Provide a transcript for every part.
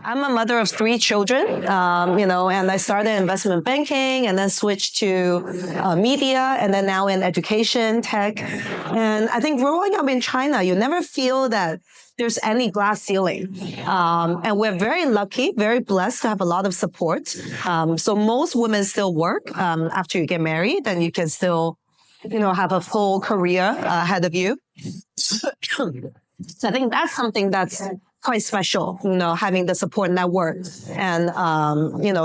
I'm a mother of 3 children, and I started investment banking and then switched to media and then now in education, tech. And I think growing up in China, you never feel that there's any glass ceiling. And we're very lucky, very blessed to have a lot of support. So most women still work after you get married, and you can still, have a full career ahead of you. So I think that's something that's quite special, having the support network and,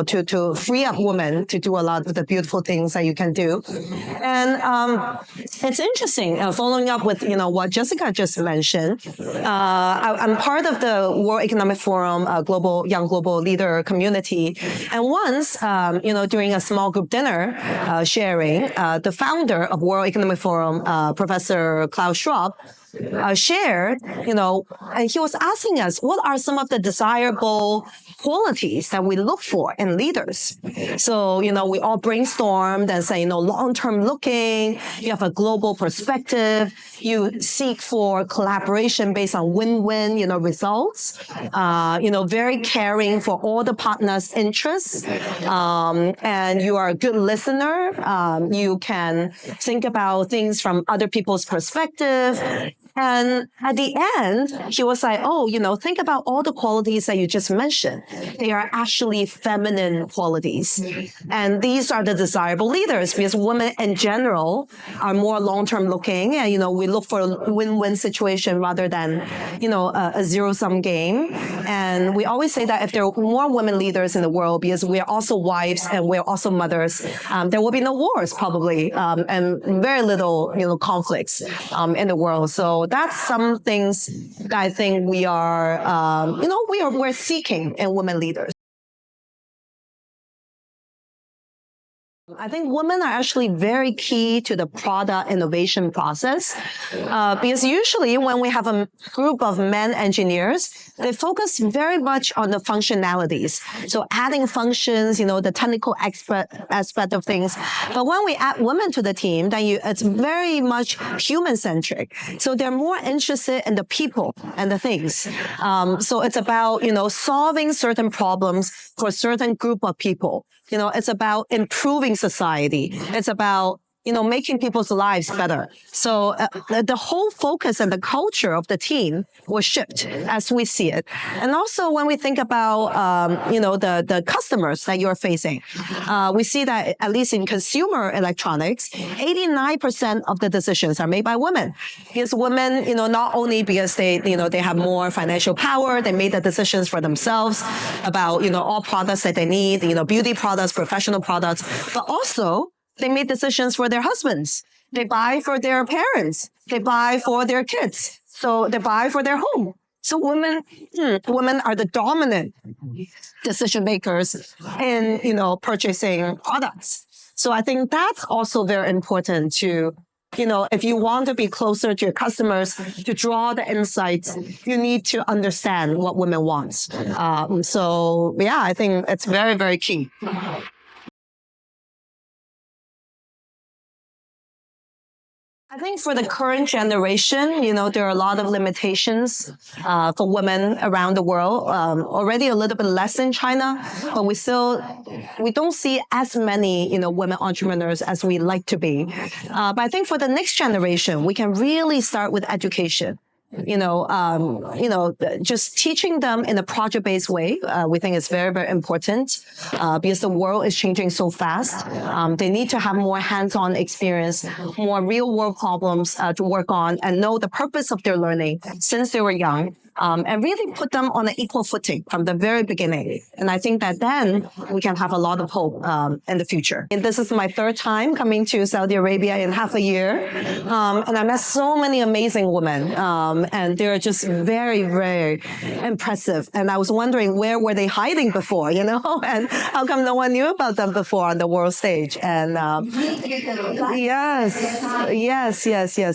to free up women to do a lot of the beautiful things that you can do. And it's interesting, following up with, what Jessica just mentioned. I'm part of the World Economic Forum Young Global Leader community. And once, during a small group dinner sharing, the founder of World Economic Forum, Professor Klaus Schwab, shared, and he was asking us, what are some of the desirable qualities that we look for in leaders? So, we all brainstormed and say, long-term looking, you have a global perspective, you seek for collaboration based on win-win, results, very caring for all the partners' interests, and you are a good listener. You can think about things from other people's perspective. And at the end, he was like, think about all the qualities that you just mentioned. They are actually feminine qualities. And these are the desirable leaders because women in general are more long-term looking. And, we look for a win-win situation rather than, a zero-sum game. And we always say that if there are more women leaders in the world, because we are also wives and we're also mothers, there will be no wars probably, and very little, conflicts in the world. So that's some things that I think we are, we're seeking in women leaders. I think women are actually very key to the product innovation process because usually when we have a group of men engineers, they focus very much on the functionalities. So adding functions, the technical aspect of things. But when we add women to the team, then it's very much human-centric. So they're more interested in the people and the things. So it's about, solving certain problems for a certain group of people. It's about improving society. It's about, making people's lives better. So the whole focus and the culture of the team will shift as we see it. And also when we think about, the customers that you're facing, we see that at least in consumer electronics, 89% of the decisions are made by women. Because women, not only because they have more financial power, they made the decisions for themselves about, all products that they need, beauty products, professional products, but also they made decisions for their husbands. They buy for their parents. They buy for their kids. So they buy for their home. So women are the dominant decision makers in, purchasing products. So I think that's also very important to, if you want to be closer to your customers, to draw the insights, you need to understand what women want. I think it's very, very key. I think for the current generation, there are a lot of limitations for women around the world. Already a little bit less in China, but we don't see as many, women entrepreneurs as we like to be. But I think for the next generation, we can really start with education. Just teaching them in a project-based way, we think is very, very important because the world is changing so fast. They need to have more hands-on experience, more real-world problems to work on, and know the purpose of their learning since they were young. And really put them on an equal footing from the very beginning. And I think that then we can have a lot of hope in the future. And this is my 3rd time coming to Saudi Arabia in half a year. And I met so many amazing women. And they're just very, very impressive. And I was wondering, where were they hiding before, and how come no one knew about them before on the world stage? And yes.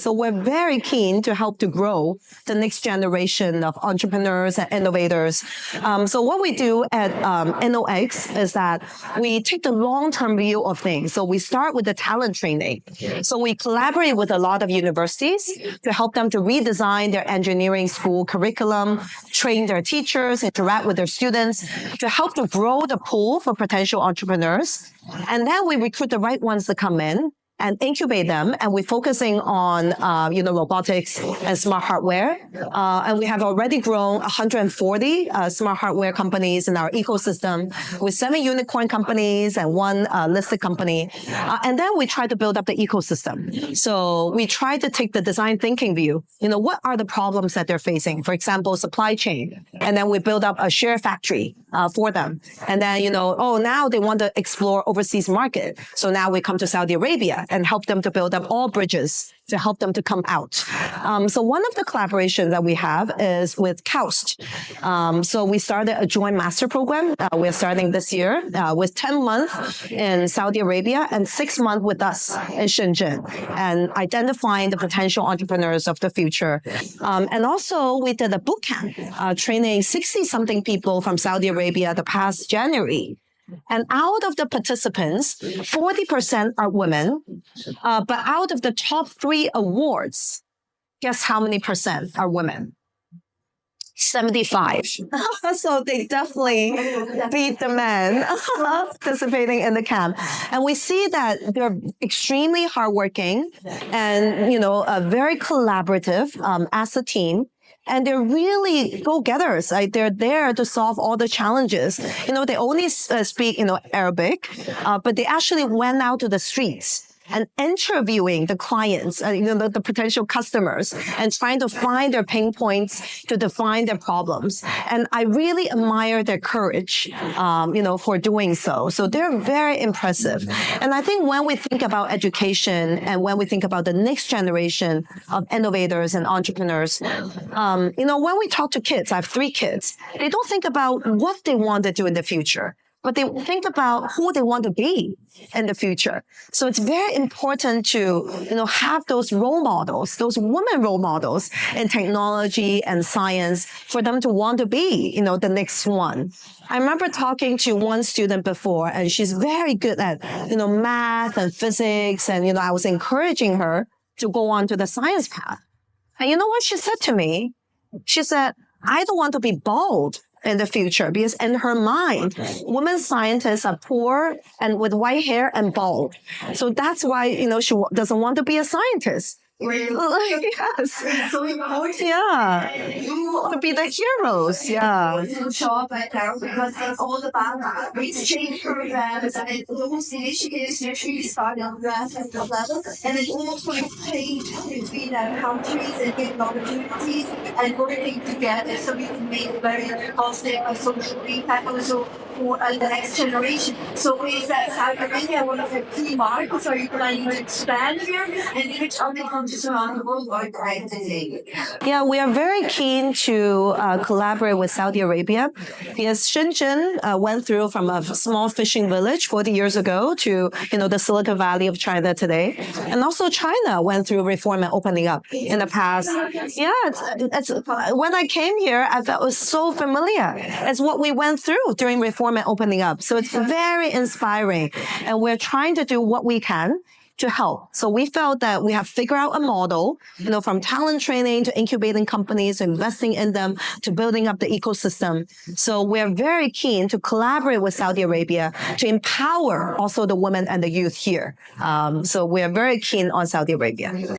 So we're very keen to help to grow the next generation of entrepreneurs and innovators. So what we do at InnoX is that we take the long-term view of things. So we start with the talent training. So we collaborate with a lot of universities to help them to redesign their engineering school curriculum, train their teachers, interact with their students, to help to grow the pool for potential entrepreneurs. And then we recruit the right ones to come in and incubate them. And we're focusing on, robotics and smart hardware. And we have already grown 140 smart hardware companies in our ecosystem with 7 unicorn companies and 1 listed company. And then we try to build up the ecosystem. So we try to take the design thinking view. What are the problems that they're facing? For example, supply chain. And then we build up a share factory for them. And then, now they want to explore overseas market. So now we come to Saudi Arabia and help them to build up all bridges to help them to come out. So one of the collaborations that we have is with KAUST. So we started a joint master program. We're starting this year with 10 months in Saudi Arabia and 6 months with us in Shenzhen, and identifying the potential entrepreneurs of the future. And also we did a boot camp training 60-something people from Saudi Arabia the past January. And out of the participants, 40% are women. But out of the top 3 awards, guess how many percent are women? 75. So they definitely beat the men participating in the camp. And we see that they're extremely hardworking and, very collaborative as a team. And they're really go-getters. They're there to solve all the challenges. They only speak, Arabic, but they actually went out to the streets and interviewing the clients, the potential customers, and trying to find their pain points to define their problems. And I really admire their courage, for doing so. So they're very impressive. And I think when we think about education and when we think about the next generation of innovators and entrepreneurs, when we talk to kids, I have 3 kids, they don't think about what they want to do in the future, but they think about who they want to be in the future. So it's very important to, have those role models, those women role models in technology and science for them to want to be, the next one. I remember talking to one student before, and she's very good at, math and physics. And, I was encouraging her to go on to the science path. And you know what she said to me? She said, I don't want to be bald in the future, because in her mind, women scientists are poor and with white hair and bald. So that's why, she doesn't want to be a scientist. Yes. So important. Yeah. To be the heroes. Yeah. Job right now, because it's all about exchange programs and those initiatives usually start on grassroots level, and it also exchange between countries and given opportunities and working together so we can make a very positive social impact also for the next generation. So is that Saudi Arabia one of the key markets? Are you planning to expand here? And in which other countries around the world are you trying to take? Yeah, we are very keen to collaborate with Saudi Arabia, because Shenzhen went through from a small fishing village 40 years ago to, the Silicon Valley of China today. And also China went through reform and opening up in the past. Yeah, it's when I came here, I felt it was so familiar. It's what we went through during reform and opening up. So it's very inspiring. And we're trying to do what we can to help. So we felt that we have figured out a model, from talent training to incubating companies, investing in them, to building up the ecosystem. So we're very keen to collaborate with Saudi Arabia to empower also the women and the youth here. So we're very keen on Saudi Arabia.